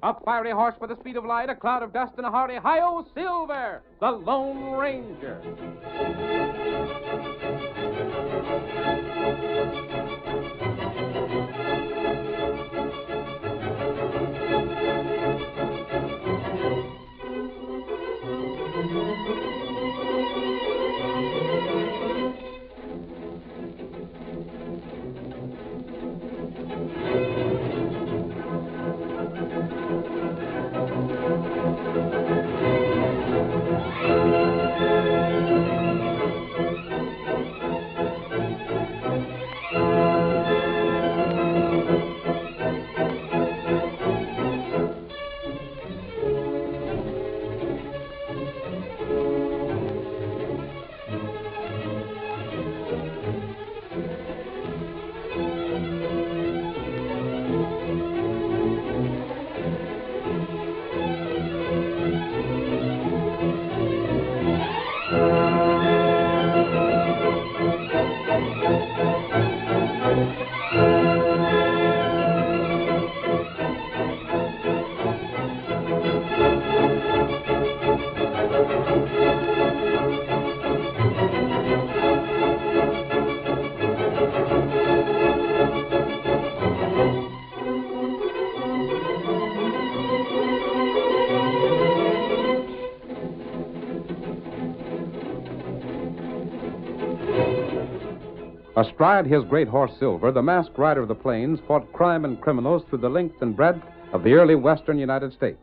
A fiery horse with the speed of light, a cloud of dust, and a hearty hi-yo Silver, the Lone Ranger. Astride his great horse Silver, the masked rider of the plains fought crime and criminals through the length and breadth of the early western United States.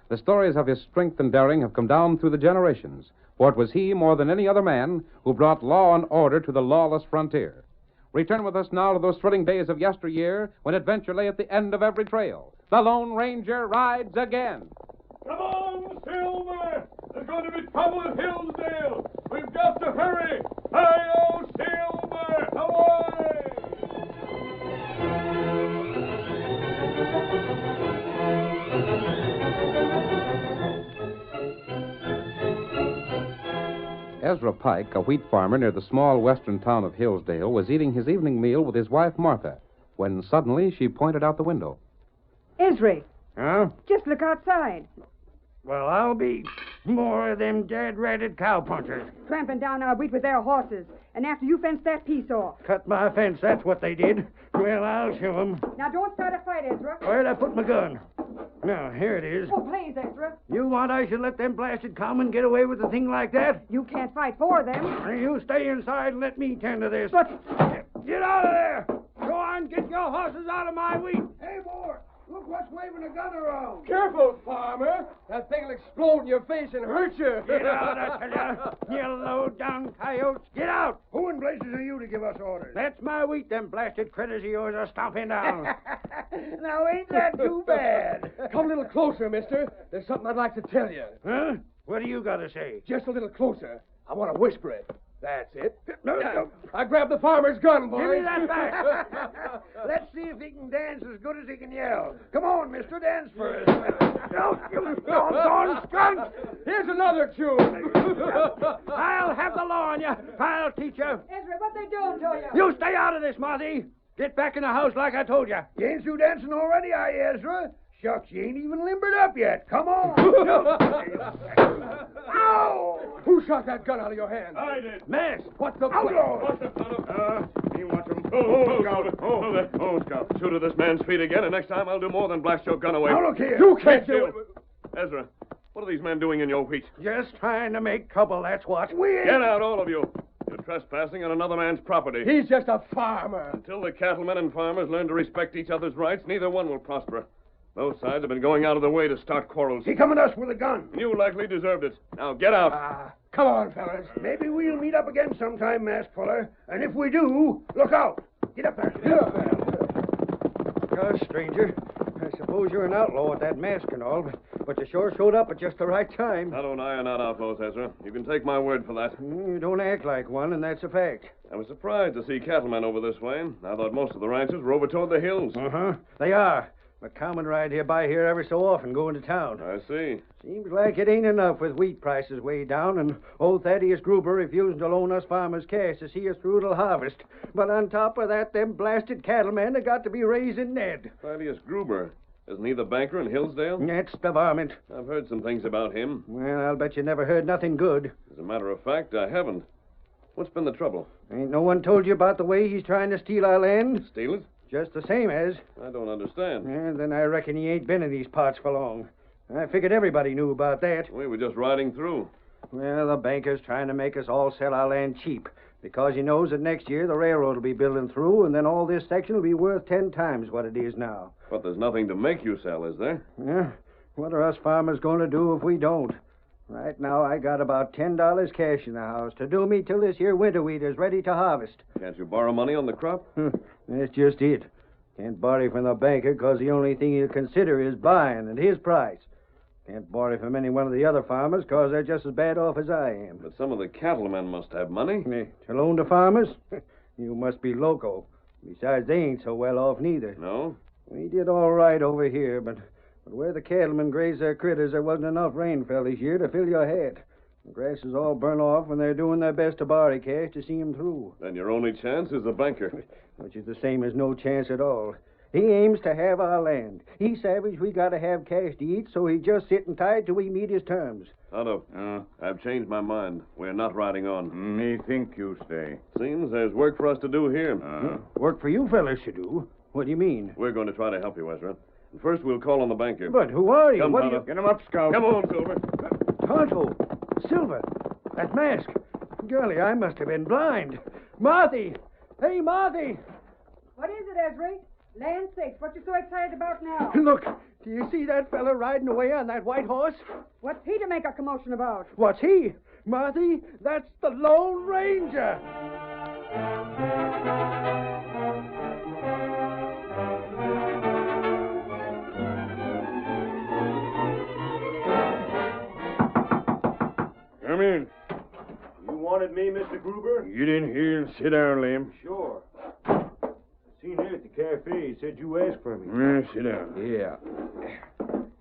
The stories of his strength and daring have come down through the generations, for it was he, more than any other man, who brought law and order to the lawless frontier. Return with us now to those thrilling days of yesteryear when adventure lay at the end of every trail. The Lone Ranger rides again. Come on, Silver! There's going to be trouble at Hillsdale. We've got to hurry. Hi-yo, Silver! Away! Ezra Pike, a wheat farmer near the small western town of Hillsdale, was eating his evening meal with his wife Martha when suddenly she pointed out the window. Ezra, Huh? just look outside. Well, I'll be more of them dead-ratted cowpunchers. Tramping down our wheat with their horses. And after you fenced that piece off. Cut my fence, that's what they did. Well, I'll show them. Now, don't start a fight, Ezra. Where'd I put my gun? Now, here it is. Oh, please, Ezra. You want I should let them blasted cowmen get away with a thing like that? You can't fight for them. You stay inside and let me tend to this. But... Get out of there! Go on, get your horses out of my wheat! Hey, boy! Look what's waving a gun around. Careful, farmer. That thing'll explode in your face and hurt you. Get out, I tell you. You low-down coyotes. Get out. Who in blazes are you to give us orders? That's my wheat them blasted critters of yours are stomping down. Now, ain't that too bad? Come a little closer, mister. There's something I'd like to tell you. Huh? What do you got to say? Just a little closer. I want to whisper it. That's it. No. I grabbed the farmer's gun, boys. Give me that back. Let's see if he can dance as good as he can yell. Come on, mister, dance first. No, you doggone skunk. Here's another tune. I'll have the law on you. I'll teach you. Ezra, what they doing to you? You stay out of this, Marty. Get back in the house like I told you. You ain't through dancing already, are you, Ezra? Shucks, you ain't even limbered up yet. Come on. Ow! Who shot that gun out of your hand? I did. Mask. What the... Outlaw! He wants him. Scout. Shoot at this man's feet again, and next time I'll do more than blast your gun away. Now, look here. You can't do it. Ezra, what are these men doing in your wheat? Just trying to make trouble, that's what. Get out, all of you. You're trespassing on another man's property. He's just a farmer. Until the cattlemen and farmers learn to respect each other's rights, neither one will prosper. Both sides have been going out of their way to start quarrels. He coming at us with a gun. You likely deserved it. Now get out. Come on, fellas. Maybe we'll meet up again sometime, masked fuller. And if we do, look out. Get up there. Get up there. Stranger. I suppose you're an outlaw with that mask and all, but you sure showed up at just the right time. Shadow and I are not outlaws, Ezra. You can take my word for that. You don't act like one, and that's a fact. I was surprised to see cattlemen over this way. I thought most of the ranchers were over toward the hills. Uh-huh. They are. But cowmen ride by here every so often going to town. I see. Seems like it ain't enough with wheat prices way down and old Thaddeus Gruber refusing to loan us farmers cash to see us through till harvest. But on top of that, them blasted cattlemen have got to be raising Ned. Thaddeus Gruber. Isn't he the banker in Hillsdale? That's the varmint. I've heard some things about him. Well, I'll bet you never heard nothing good. As a matter of fact, I haven't. What's been the trouble? Ain't no one told you about the way he's trying to steal our land? Steal it? Just the same as. I don't understand. And then I reckon he ain't been in these parts for long. I figured everybody knew about that. We were just riding through. Well, the banker's trying to make us all sell our land cheap because he knows that next year the railroad will be building through, and then all this section will be worth 10 times what it is now. But there's nothing to make you sell, is there? Yeah. What are us farmers going to do if we don't? Right now, I got about $10 cash in the house to do me till this here winter wheat is ready to harvest. Can't you borrow money on the crop? That's just it. Can't borrow from the banker because the only thing he'll consider is buying at his price. Can't borrow from any one of the other farmers because they're just as bad off as I am. But some of the cattlemen must have money. To loan to farmers? You must be loco. Besides, they ain't so well off neither. No? We did all right over here, but where the cattlemen graze their critters, there wasn't enough rain fell this year to fill your hat. The grass is all burnt off, and they're doing their best to borrow cash to see 'em through. Then your only chance is the banker. Which is the same as no chance at all. He aims to have our land. He's savage we got to have cash to eat, so he's just sitting tight till we meet his terms. Tonto, I've changed my mind. We're not riding on. Me think you stay. Seems there's work for us to do here. Work for you fellas to do? What do you mean? We're going to try to help you, Ezra. And first, we'll call on the banker. But who are you? Come, What Tonto. Get him up, Scout. Come on, Silver. Tonto, Silver, that mask. Golly, I must have been blind. Marthy! Hey, Marthy! What is it, Ezra? Land sakes, what you so excited about now? Look, do you see that fella riding away on that white horse? What's he to make a commotion about? What's he? Marthy, that's the Lone Ranger. Come in. You wanted me, Mr. Gruber? Get in here and sit down, Lem. Sure. Seen here at the cafe. He said you asked for me. Sit down. Yeah.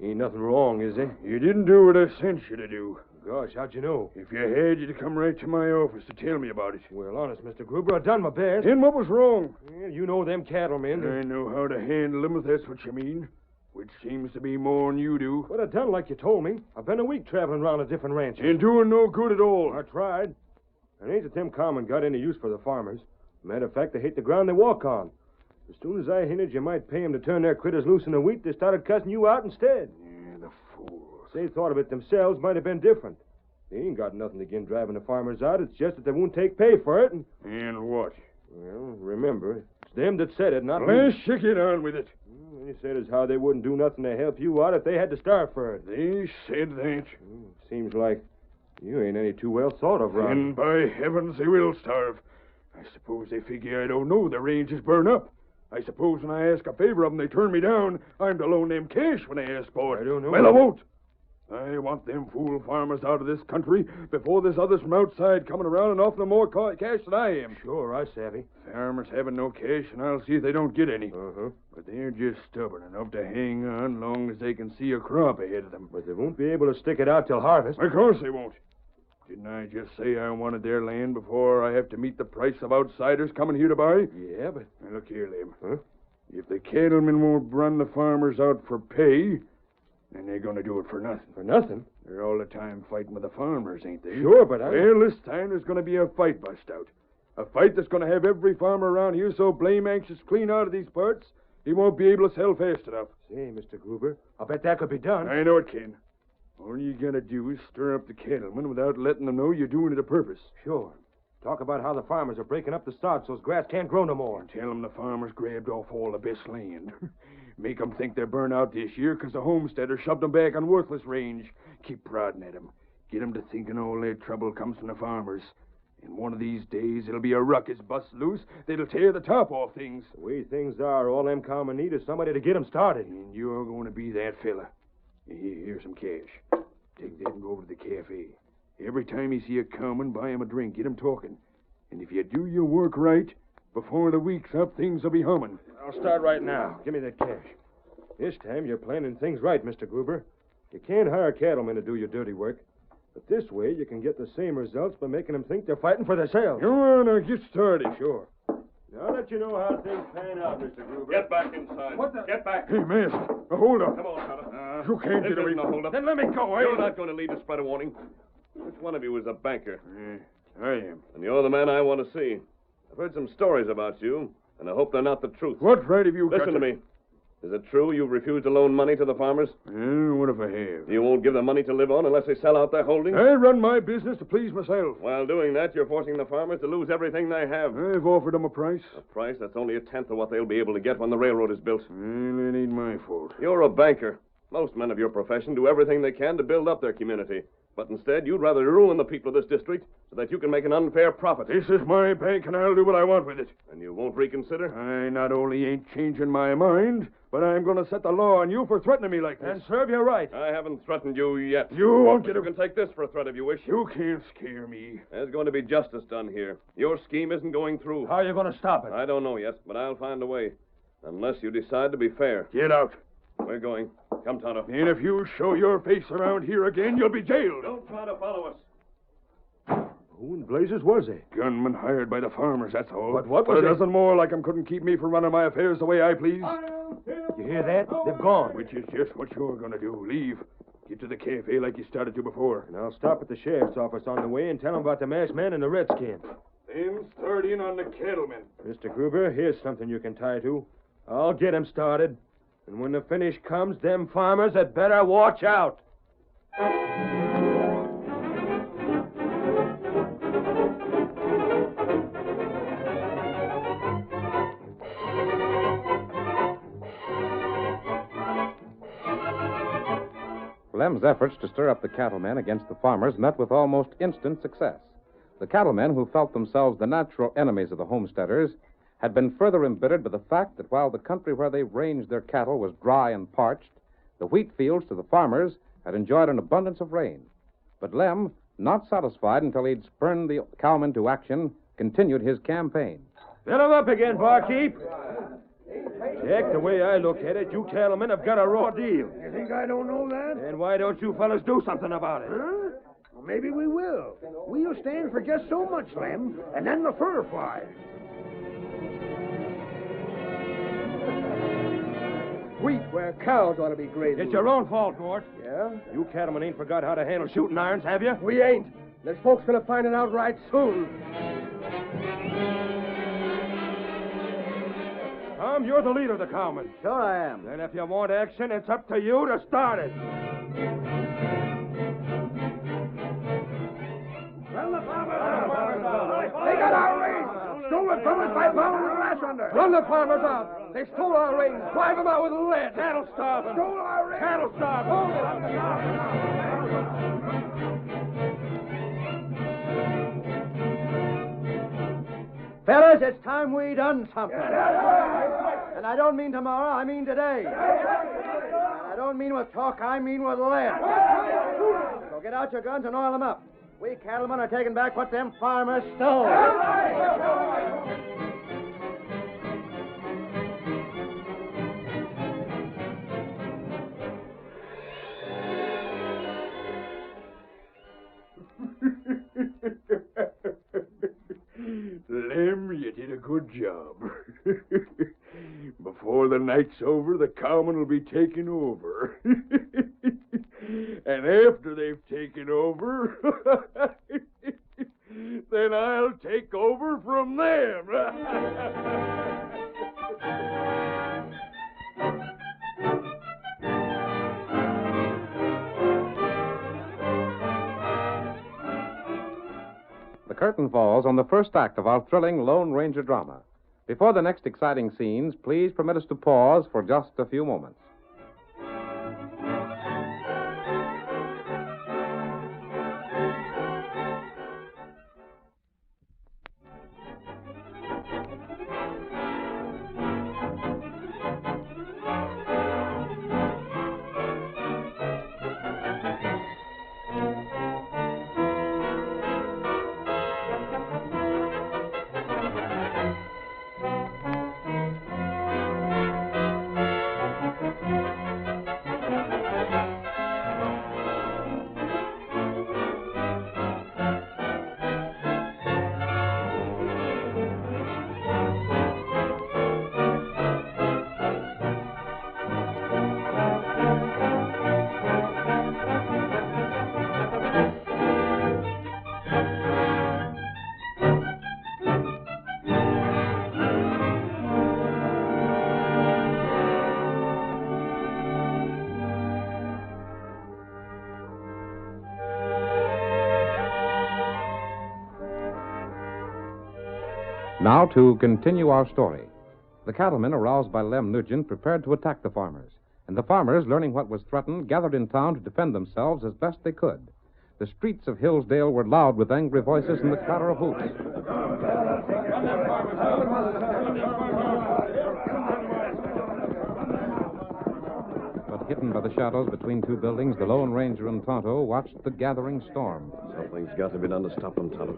Ain't nothing wrong, is there? You didn't do what I sent you to do. Gosh, how'd you know? If you had, you'd come right to my office to tell me about it. Well, honest, Mr. Gruber, I done my best. And what was wrong? Yeah, you know them cattlemen. I know how to handle them, if that's what you mean. Which seems to be more than you do. But I done like you told me. I've been a week traveling around to different ranches. Ain't doing no good at all. I tried. It ain't that them cowmen got any use for the farmers. Matter of fact, they hate the ground they walk on. As soon as I hinted you might pay 'em to turn their critters loose in the wheat, they started cussing you out instead. Yeah, the fools. If they thought of it themselves, might have been different. They ain't got nothing against driving the farmers out. It's just that they won't take pay for it. And what? Well, remember, it's them that said it, not me. Let's shake it on with it. They said as how they wouldn't do nothing to help you out if they had to starve for it. They said that. Seems like you ain't any too well thought of, Ron. And by heavens, they will starve. I suppose they figure I don't know the range is burned up. I suppose when I ask a favor of them, they turn me down. I'm to loan them cash when they ask for it. I don't know. Well, I won't. I want them fool farmers out of this country before there's others from outside coming around and offering them more cash than I am. Sure, I savvy. Farmers having no cash, and I'll see if they don't get any. Uh-huh. But they're just stubborn enough to hang on long as they can see a crop ahead of them. But they won't be able to stick it out till harvest. Of course they won't. Didn't I just say I wanted their land before I have to meet the price of outsiders coming here to buy? Yeah, but... Now, look here, Lem. Huh? If the cattlemen won't run the farmers out for pay, then they're going to do it for nothing. For nothing? They're all the time fighting with the farmers, ain't they? Sure, but I... Well, this time there's going to be a fight bust out. A fight that's going to have every farmer around here so blame anxious clean out of these parts, he won't be able to sell fast enough. Say, Mr. Gruber, I'll bet that could be done. I know it can. All you got to do is stir up the cattlemen without letting them know you're doing it a purpose. Sure. Talk about how the farmers are breaking up the sod so's grass can't grow no more. Tell them the farmers grabbed off all the best land. Make them think they're burned out this year because the homesteaders shoved them back on worthless range. Keep prodding at them. Get them to thinking all their trouble comes from the farmers. And one of these days, it'll be a ruckus bust loose that'll tear the top off things. The way things are, all them cowmen need is somebody to get 'em started. And you're going to be that fella. Here's some cash. Take that and go over to the cafe. Every time you see a cowman, buy him a drink. Get him talking. And if you do your work right, before the week's up, things will be humming. I'll start right now. Give me that cash. This time you're planning things right, Mr. Gruber. You can't hire cattlemen to do your dirty work. But this way, you can get the same results by making them think they're fighting for themselves. Go on, now get started. Sure. Now that you know how things pan out, Mr. Gruber. Get back inside. What the- Get back. Hey, Mask. Hold up. Come on, Tonto. You can't This get away. isn't a hold-up. Then let me go. You're not going to lead a spread of warning. Which one of you is a banker? I am. And you're the man I want to see. I've heard some stories about you, and I hope they're not the truth. What right have you got Listen to me. Is it true you've refused to loan money to the farmers? What if I have? You won't give them money to live on unless they sell out their holdings? I run my business to please myself. While doing that, you're forcing the farmers to lose everything they have. I've offered them a price. A price that's only a tenth of what they'll be able to get when the railroad is built. Well, it ain't my fault. You're a banker. Most men of your profession do everything they can to build up their community. But instead, you'd rather ruin the people of this district so that you can make an unfair profit. This is my bank, and I'll do what I want with it. And you won't reconsider? I not only ain't changing my mind, but I'm going to set the law on you for threatening me like this. And serve you right. I haven't threatened you yet. You won't But get you can take this for a threat if you wish. You can't scare me. There's going to be justice done here. Your scheme isn't going through. How are you going to stop it? I don't know yet, but I'll find a way. Unless you decide to be fair. Get out. We're going. Come, Tonto. And if you show your face around here again, you'll be jailed. Don't try to follow us. Who in blazes was he? Gunman hired by the farmers, that's all. But what But was a it? dozen more like 'em couldn't keep me from running my affairs the way I please. You hear that? They've gone. Which is just what you're going to do. Leave. Get to the cafe like you started to before. And I'll stop at the sheriff's office on the way and tell them about the masked man and the redskin. Then start in on the cattlemen. Mr. Gruber, here's something you can tie to. I'll get him started. And when the finish comes, them farmers had better watch out. Lem's efforts to stir up the cattlemen against the farmers met with almost instant success. The cattlemen, who felt themselves the natural enemies of the homesteaders, had been further embittered by the fact that while the country where they ranged their cattle was dry and parched, the wheat fields to the farmers had enjoyed an abundance of rain. But Lem, not satisfied until he'd spurned the cowmen to action, continued his campaign. Fill him up again, barkeep. Jack, the way I look at it, you cattlemen have got a raw deal. You think I don't know that? And why don't you fellas do something about it? Huh? Well, maybe we will. We'll stand for just so much, Lem, and then the fur flies. Wheat where cows ought to be grazing. It's your own fault, Mort. Yeah? You cattlemen ain't forgot how to handle shooting irons, have you? We ain't. There's folks gonna find it out right soon. Tom, you're the leader of the cowmen. Sure I am. Then if you want action, it's up to you to start it. Run the farmers! They got our reins! Stole it from us by pounding the grass under! Run the farmers out. They stole our reins. Drive them out with lead. Cattle starve 'em. Stole our reins! Cattle starve 'em. Fellas, it's time we done something. And I don't mean tomorrow, I mean today. And I don't mean with talk, I mean with lead. So get out your guns and oil them up. We cattlemen are taking back what them farmers stole. Lem, you did a good job. Before the night's over, the cowmen will be taking over. And after they've taken over, then I'll take over from them. The curtain falls on the first act of our thrilling Lone Ranger drama. Before the next exciting scenes, please permit us to pause for just a few moments. Now, to continue our story. The cattlemen, aroused by Lem Nugent, prepared to attack the farmers. And the farmers, learning what was threatened, gathered in town to defend themselves as best they could. The streets of Hillsdale were loud with angry voices and the clatter of hoofs. But hidden by the shadows between two buildings, the Lone Ranger and Tonto watched the gathering storm. Something's got to be done to stop them, Tonto.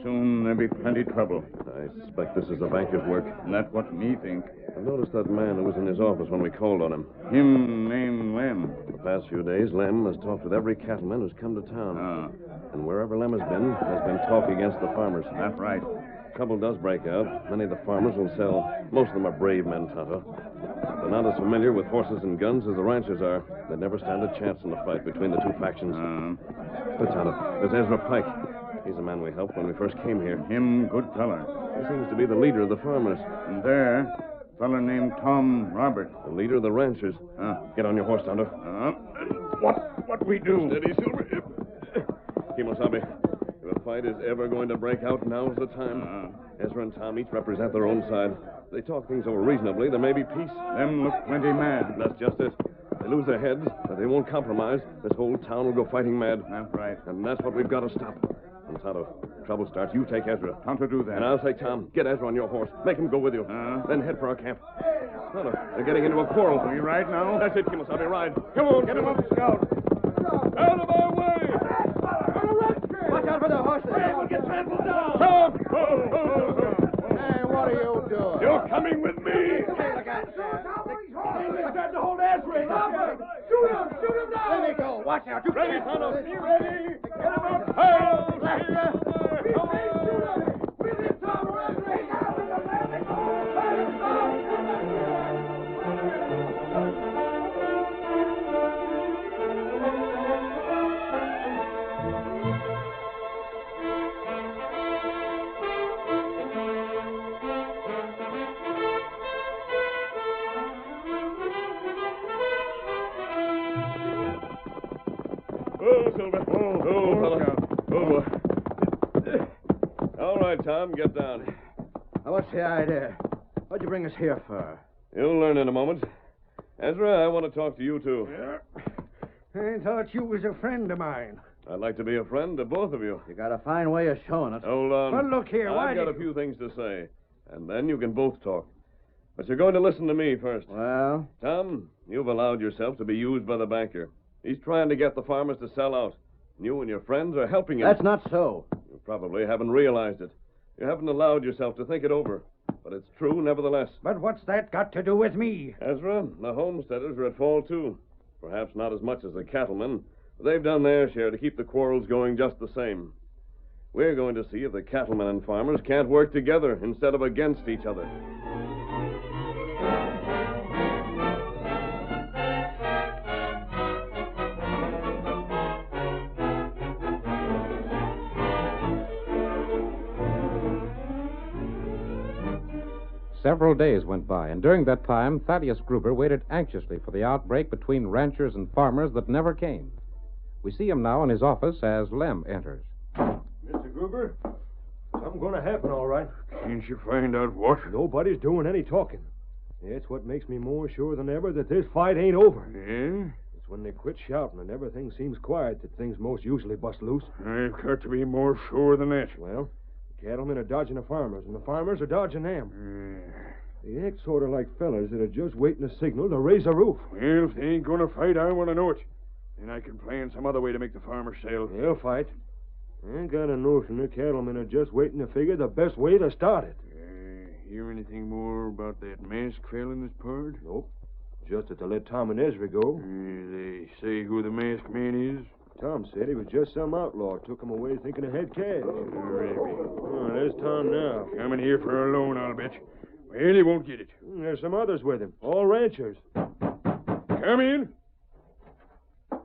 Soon there'll be plenty trouble. I suspect this is the banker's work. That's what me think. I noticed that man who was in his office when we called on him. Him named Lem. The past few days, Lem has talked with every cattleman who's come to town. And wherever Lem has been, there's been talk against the farmers. That's right. Trouble does break out. Many of the farmers will sell. Most of them are brave men, Tonto. They're not as familiar with horses and guns as the ranchers are. They'd never stand a chance in the fight between the two factions. But, Tonto, there's Ezra Pike. He's the man we helped when we first came here. Him good feller. He seems to be the leader of the farmers. And there, fella named Tom Robert. The leader of the ranchers. Get on your horse, Tonto. What we do? Steady, Silver. Kimosabe, if a fight is ever going to break out, now's the time. Ezra and Tom each represent their own side. If they talk things over reasonably, there may be peace. Them look plenty mad. That's just it. If they lose their heads, but they won't compromise, this whole town will go fighting mad. That's right. And that's what we've got to stop. And Tonto, trouble starts, you take Ezra. Tonto do that. And I'll take Tom. Get Ezra on your horse. Make him go with you. Then head for our camp. Tonto, they're getting into a quarrel. Are you right now? That's it, Kimosabe. Ride. Come on. Get him up, Scout. Out of our way! Watch out for the horses. We'll get trampled down! Tom! Hey, what are you doing? You're coming with me! Look out. He's trying to hold Ezra! Shoot him! Shoot him down! Let me go. Watch out. You Ready, Tonto! Be ready! Get him up! Hail! With him, Tom! Oh, Silver. Oh, fella. Oh, boy. All right, Tom, get down. Now, what's the idea? What'd you bring us here for? You'll learn in a moment. Ezra, I want to talk to you, too. I thought you was a friend of mine. I'd like to be a friend to both of you. You got a fine way of showing it. Hold on. Well, look here, why I've got did a few things to say, and then you can both talk. But you're going to listen to me first. Well? Tom, you've allowed yourself to be used by the banker. He's trying to get the farmers to sell out. You and your friends are helping him. That's not so. You probably haven't realized it. You haven't allowed yourself to think it over. But it's true, nevertheless. But what's that got to do with me? Ezra, the homesteaders are at fault, too. Perhaps not as much as the cattlemen, but they've done their share to keep the quarrels going just the same. We're going to see if the cattlemen and farmers can't work together instead of against each other. Several days went by, and during that time, Thaddeus Gruber waited anxiously for the outbreak between ranchers and farmers that never came. We see him now in his office as Lem enters. Mr. Gruber, something's going to happen, all right. Can't you find out what? Nobody's doing any talking. It's what makes me more sure than ever that this fight ain't over. Yeah? It's when they quit shouting and everything seems quiet that things most usually bust loose. I've got to be more sure than that. Well, the cattlemen are dodging the farmers, and the farmers are dodging them. They act sort of like fellers that are just waiting a signal to raise a roof. Well, if they ain't going to fight, I want to know it. Then I can plan some other way to make the farmers sell. They'll fight. I got a notion the cattlemen are just waiting to figure the best way to start it. Hear anything more about that masked fella in this part? Nope. Just that they let Tom and Ezra go. They say who the masked man is? Tom said he was just some outlaw. Took him away thinking he had cash. Maybe. Oh, there's Tom now. Coming here for a loan, I'll bet. Well, he won't get it. There's some others with him. All ranchers. Come in.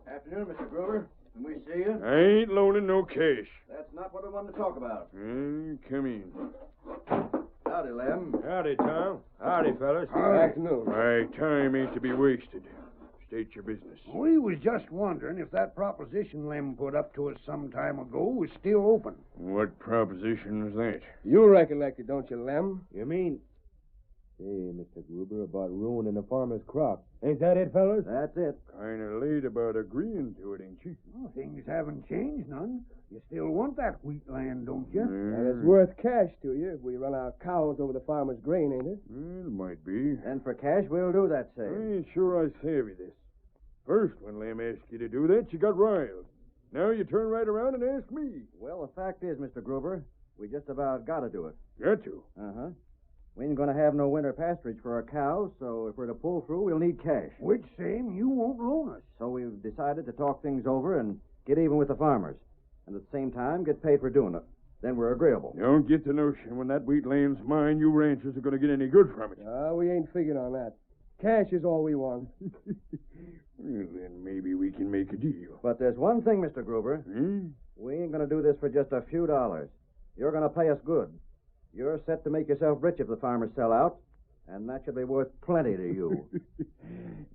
Afternoon, Mr. Gruber. Can we see you? I ain't loaning no cash. That's not what we wanted to talk about. Come in. Howdy, Lem. Howdy, Tom. Howdy, fellas. Afternoon. My time ain't to be wasted. State your business. We was just wondering if that proposition Lem put up to us some time ago was still open. What proposition is that? You recollect it, don't you, Lem? You mean... Say, Mr. Gruber, about ruining the farmer's crop. Ain't that it, fellas? That's it. Kind of late about agreeing to it, ain't you? Well, things haven't changed none. You still want that wheat land, don't you? And it's worth cash to you if we run our cows over the farmer's grain, ain't it? Well, it might be. And for cash, we'll do that, I say. ain't sure I savvy this. First, when Lem asked you to do that, you got riled. Now you turn right around and ask me. Well, the fact is, Mr. Gruber, we just about got to do it. Got to. Uh-huh. We ain't going to have no winter pasturage for our cows, so if we're to pull through, we'll need cash. Which same you won't loan us. So we've decided to talk things over and get even with the farmers, and at the same time get paid for doing it. Then we're agreeable. Don't get the notion when that wheat land's mine, you ranchers are going to get any good from it. We ain't figured on that. Cash is all we want. Well, then maybe we can make a deal. But there's one thing, Mr. Gruber. Hmm? We ain't going to do this for just a few dollars. You're going to pay us good. You're set to make yourself rich if the farmers sell out, and that should be worth plenty to you.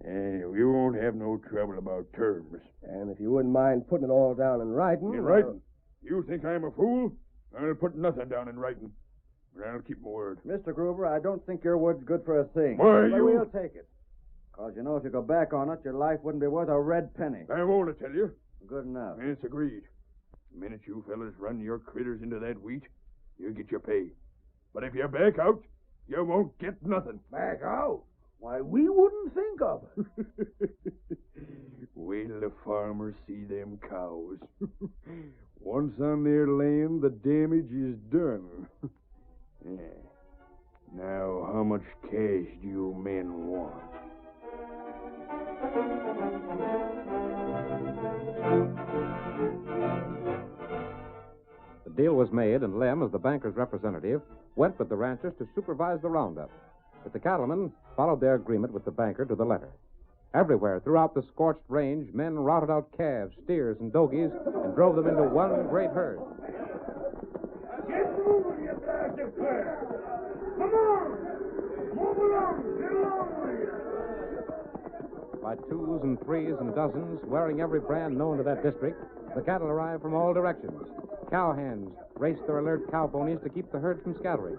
We won't have no trouble about terms. And if you wouldn't mind putting it all down in writing... In writing? You think I'm a fool? I'll put nothing down in writing. But I'll keep my word. Mr. Gruber, I don't think your word's good for a thing. Why, but you... we'll take it. Because, you know, if you go back on it, your life wouldn't be worth a red penny. I won't, I tell you. Good enough. It's agreed. The minute you fellas run your critters into that wheat, you get your pay. But if you back out, you won't get nothing. Back out? Why, we wouldn't think of it. Wait till the farmers see them cows. Once on their land, the damage is done. Yeah. Now, how much cash do you men want? The deal was made, and Lem, as the banker's representative, went with the ranchers to supervise the roundup. But the cattlemen followed their agreement with the banker to the letter. Everywhere throughout the scorched range, men routed out calves, steers, and dogies and drove them into one great herd. Get moving, you bastard player! Come on! Move along! Get along with you! By twos and threes and dozens, wearing every brand known to that district, the cattle arrived from all directions. Cowhands raced their alert cow ponies to keep the herd from scattering.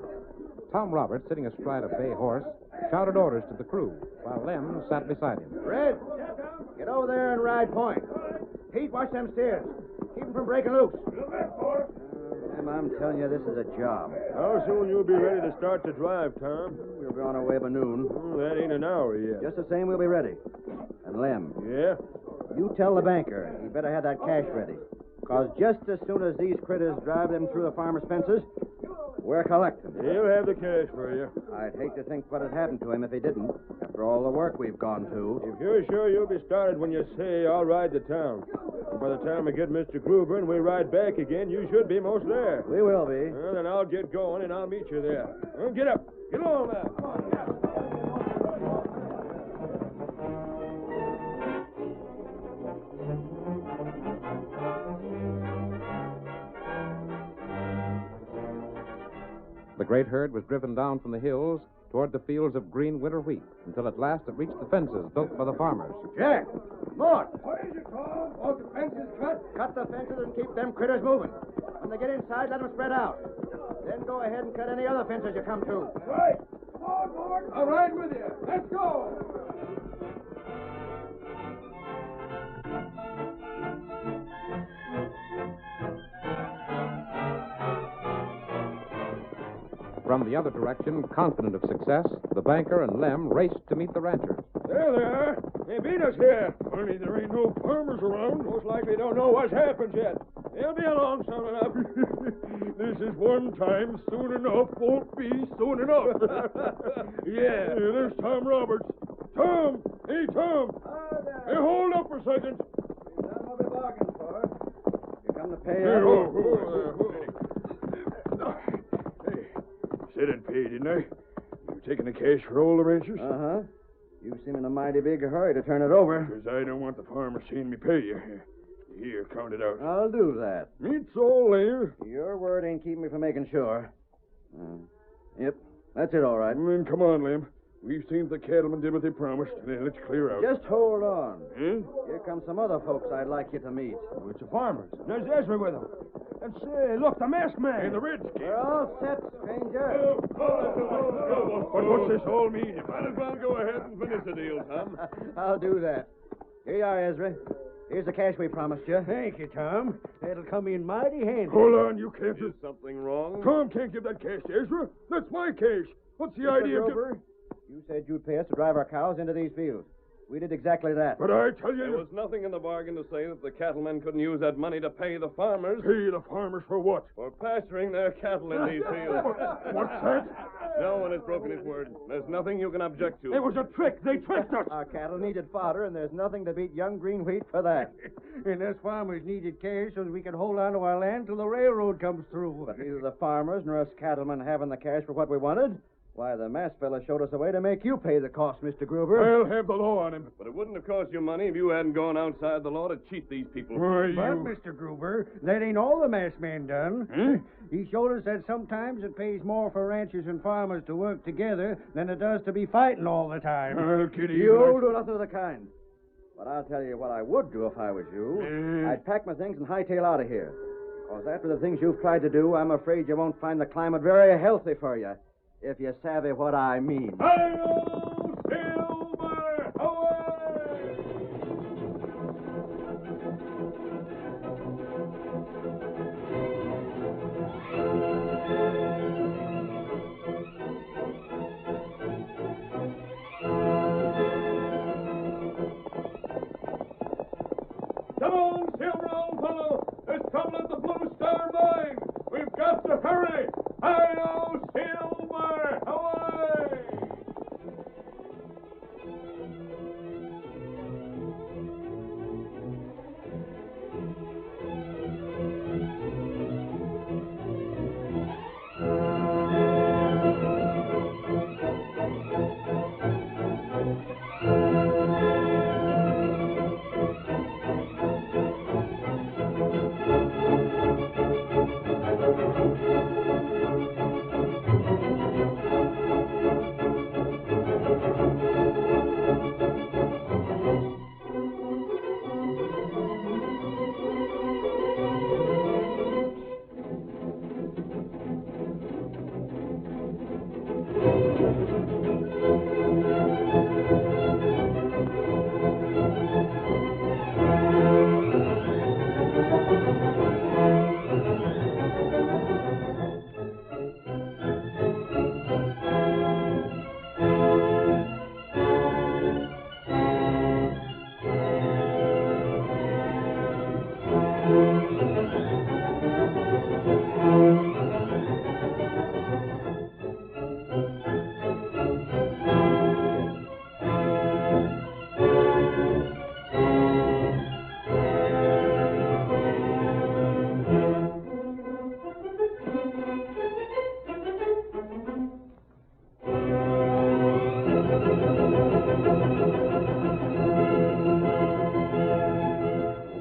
Tom Roberts, sitting astride a bay horse, shouted orders to the crew, while Lem sat beside him. Red, get over there and ride point. Pete, watch them steers. Keep them from breaking loose. Lem, I'm telling you, this is a job. How soon you'll be ready to start the drive, Tom? We'll be on our way by noon. That ain't an hour yet. Just the same, we'll be ready. And Lem. Yeah? You tell the banker he better have that cash ready. Because just as soon as these critters drive them through the farmer's fences, we're collecting. He'll have the cash for you. I'd hate to think what had happened to him if he didn't, after all the work we've gone to. If you're sure you'll be started when you say, I'll ride to town. And by the time we get Mr. Gruber and we ride back again, you should be most there. We will be. Well, then I'll get going and I'll meet you there. Well, get up. Get along now. Come on. The great herd was driven down from the hills toward the fields of green winter wheat, until at last it reached the fences built by the farmers. Jack! Mort! What is it, Tom? Want the fences cut? Cut the fences and keep them critters moving. When they get inside, let them spread out. Then go ahead and cut any other fences you come to. Right. Come on, Mort. I'll ride with you. Let's go. From the other direction, confident of success, the banker and Lem raced to meet the ranchers. There they are. They beat us here. Only there ain't no farmers around. Most likely don't know what's happened yet. They'll be along soon enough. This is one time. Soon enough won't be soon enough. Yeah, there's Tom Roberts. Tom! Hey, Tom! Hey, hold up for a second. That's what we bargained for. You come to pay Hey, us. Said I'd pay, didn't I? You taking the cash for all the ranchers? Uh-huh. You seem in a mighty big hurry to turn it over. Because I don't want the farmer seeing me pay you. Here, count it out. I'll do that. It's all there. Your word ain't keeping me from making sure. Yep, that's it, all right. Then come on, Lem. We've seen the cattlemen did what they promised. Now, let's clear out. Just hold on. Huh? Here come some other folks I'd like you to meet. Oh, it's the farmers. There's Ezra with them. And say, look, the masked man. And the Redskin. We're all set, stranger. But what's this all mean? You might as well go ahead and finish the deal, Tom. I'll do that. Here you are, Ezra. Here's the cash we promised you. Thank you, Tom. That'll come in mighty handy. Hold on, you can't Is something wrong? Tom can't give that cash to Ezra. That's my cash. What's the idea of... Grover, you said you'd pay us to drive our cows into these fields. We did exactly that. But I tell you... There was nothing in the bargain to say that the cattlemen couldn't use that money to pay the farmers. Pay the farmers for what? For pasturing their cattle in these fields. What's that? No one has broken his word. There's nothing you can object to. It was a trick. They tricked us. Our cattle needed fodder, and there's nothing to beat young green wheat for that. And us farmers needed cash so that we could hold on to our land till the railroad comes through. But neither the farmers nor us cattlemen having the cash for what we wanted. Why, the masked fella showed us a way to make you pay the cost, Mr. Gruber. I'll have the law on him. But it wouldn't have cost you money if you hadn't gone outside the law to cheat these people. Why, But, you... Mr. Gruber, that ain't all the masked man done. Huh? He showed us that sometimes it pays more for ranchers and farmers to work together than it does to be fighting all the time. I'll kid you. You'll do nothing of the kind. But I'll tell you what I would do if I was you. I'd pack my things and hightail out of here. Because after the things you've tried to do, I'm afraid you won't find the climate very healthy for you. If you savvy what I mean. Hi-yo, Silver! Away! Come on, Silver, old fellow! There's trouble at the Blue Star Mine! We've got to hurry! Hi-yo, Silver! Away!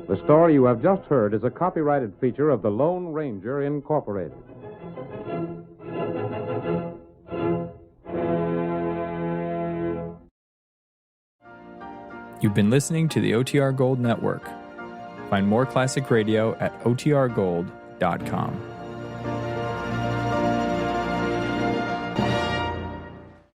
The story you have just heard is a copyrighted feature of the Lone Ranger, Incorporated. You've been listening to the OTR Gold Network. Find more classic radio at otrgold.com.